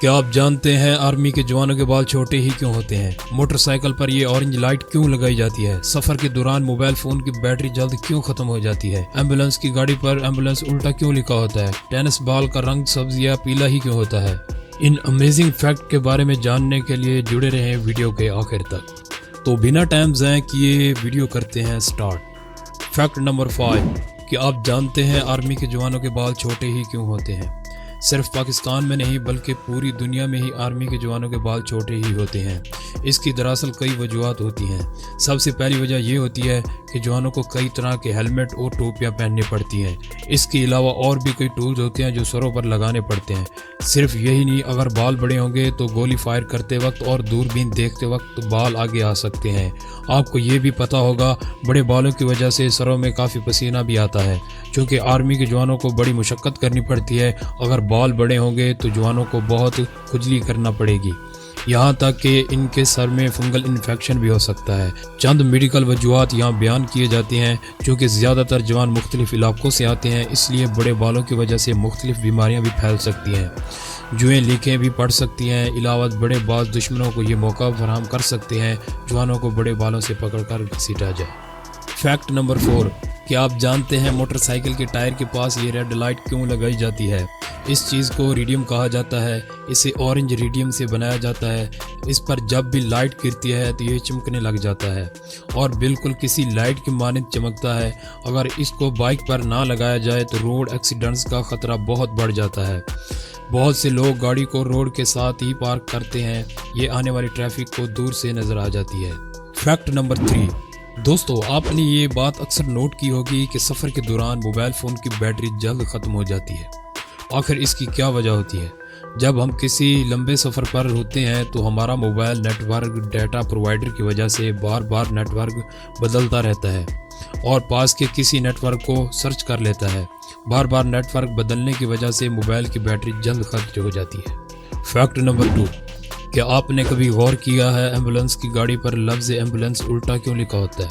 क्या आप जानते हैं आर्मी के जवानों के बाल छोटे ही क्यों होते हैं? मोटरसाइकिल पर ये ऑरेंज लाइट क्यों लगाई जाती है? सफर के दौरान मोबाइल फोन की बैटरी जल्द क्यों खत्म हो जाती है? एम्बुलेंस की गाड़ी पर एम्बुलेंस उल्टा क्यों लिखा होता है? टेनिस बॉल का रंग सब्ज या पीला ही क्यों होता है? इन अमेजिंग फैक्ट के बारे में जानने के लिए जुड़े रहें वीडियो के आखिर तक। तो बिना टाइम ज़ाय किए वीडियो करते हैं स्टार्ट। फैक्ट नंबर 5 कि आप जानते हैं आर्मी के जवानों के बाल छोटे ही क्यों होते हैं? सिर्फ पाकिस्तान में नहीं बल्कि पूरी दुनिया में ही आर्मी के जवानों के बाल छोटे ही होते हैं। इसकी दरअसल कई वजूहत होती हैं। सबसे पहली वजह ये होती है कि जवानों को कई तरह के हेलमेट और टोपियां पहननी पड़ती हैं। इसके अलावा और भी कई टूल्स होते हैं जो सरों पर लगाने पड़ते हैं। सिर्फ यही नहीं, अगर बाल बड़े होंगे तो गोली फायर करते वक्त और दूरबीन देखते वक्त बाल आगे आ सकते हैं। आपको ये भी पता होगा बड़े बालों की वजह से सरों में काफ़ी पसीना भी आता है, क्योंकि आर्मी के जवानों को बड़ी मुशक्क़त करनी पड़ती है। अगर बाल बड़े होंगे तो जवानों को बहुत खुजली करना पड़ेगी, यहाँ तक कि इनके सर में फंगल इन्फेक्शन भी हो सकता है। चंद मेडिकल वजूहत यहाँ बयान किए जाते हैं, क्योंकि ज़्यादातर जवान मुख्तलिफ इलाकों से आते हैं, इसलिए बड़े बालों की वजह से मुख्तलिफ बीमारियाँ भी फैल सकती हैं। जुएँ लीकें भी पड़ सकती हैं। अलावा बड़े बाल दुश्मनों को ये मौका फराहम कर सकते हैं जवानों को बड़े बालों से पकड़कर घसीटा जाए। फैक्ट नंबर 4 कि आप जानते हैं मोटरसाइकिल के टायर के पास ये रेड लाइट क्यों लगाई जाती है? इस चीज़ को रेडियम कहा जाता है। इसे ऑरेंज रेडियम से बनाया जाता है। इस पर जब भी लाइट गिरती है तो ये चमकने लग जाता है और बिल्कुल किसी लाइट की मानद चमकता है। अगर इसको बाइक पर ना लगाया जाए तो रोड एक्सीडेंट्स का ख़तरा बहुत बढ़ जाता है। बहुत से लोग गाड़ी को रोड के साथ ही पार्क करते हैं। ये आने वाली ट्रैफिक को दूर से नज़र आ जाती है। फैक्ट नंबर 3 दोस्तों, आपने ये बात अक्सर नोट की होगी कि सफ़र के दौरान मोबाइल फ़ोन की बैटरी जल्द ख़त्म हो जाती है। आखिर इसकी क्या वजह होती है? जब हम किसी लंबे सफ़र पर होते हैं तो हमारा मोबाइल नेटवर्क डाटा प्रोवाइडर की वजह से बार बार नेटवर्क बदलता रहता है और पास के किसी नेटवर्क को सर्च कर लेता है। बार बार नेटवर्क बदलने की वजह से मोबाइल की बैटरी जल्द खत्म हो जाती है। फैक्ट नंबर 2 क्या आपने कभी गौर किया है एम्बुलेंस की गाड़ी पर लफ्ज़ एम्बुलेंस उल्टा क्यों लिखा होता है?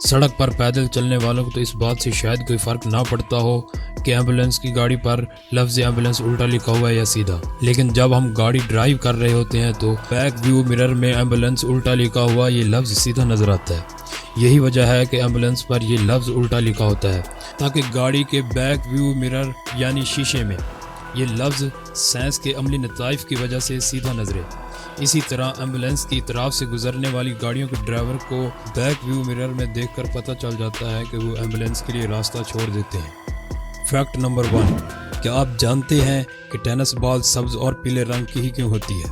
सड़क पर पैदल चलने वालों को तो इस बात से शायद कोई फ़र्क ना पड़ता हो कि एम्बुलेंस की गाड़ी पर लफ्ज़ एम्बुलेंस उल्टा लिखा हुआ है या सीधा, लेकिन जब हम गाड़ी ड्राइव कर रहे होते हैं तो बैक व्यू मिरर में एम्बुलेंस उल्टा लिखा हुआ ये लफ्ज़ सीधा नज़र आता है। यही वजह है कि एम्बुलेंस पर ये लफ्ज़ उल्टा लिखा होता है, ताकि गाड़ी के बैक व्यू मिरर यानी शीशे में ये लफ्ज़ साइंस के अमली नताइफ की वजह से सीधा नजरे। इसी तरह एम्बुलेंस की तरफ से गुजरने वाली गाड़ियों के ड्राइवर को बैक व्यू मिरर में देखकर पता चल जाता है कि वो एम्बुलेंस के लिए रास्ता छोड़ देते हैं। फैक्ट नंबर 1 क्या आप जानते हैं कि टेनिस बॉल सब्ज और पीले रंग की ही क्यों होती है?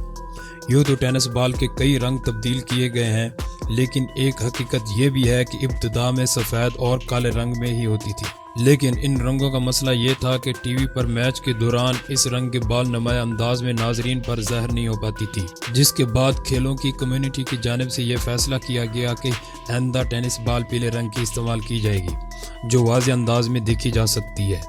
यूँ तो टेनिस बॉल के कई रंग तब्दील किए गए हैं, लेकिन एक हकीकत ये भी है कि इब्तिदा में सफ़ेद और काले रंग में ही होती थी। लेकिन इन रंगों का मसला ये था कि टीवी पर मैच के दौरान इस रंग के बाल नुमाया अंदाज में नाजरीन पर ज़ाहिर नहीं हो पाती थी, जिसके बाद खेलों की कम्युनिटी की जानिब से यह फैसला किया गया कि आइंदा टेनिस बॉल पीले रंग की इस्तेमाल की जाएगी, जो वाज़ेह अंदाज में देखी जा सकती है।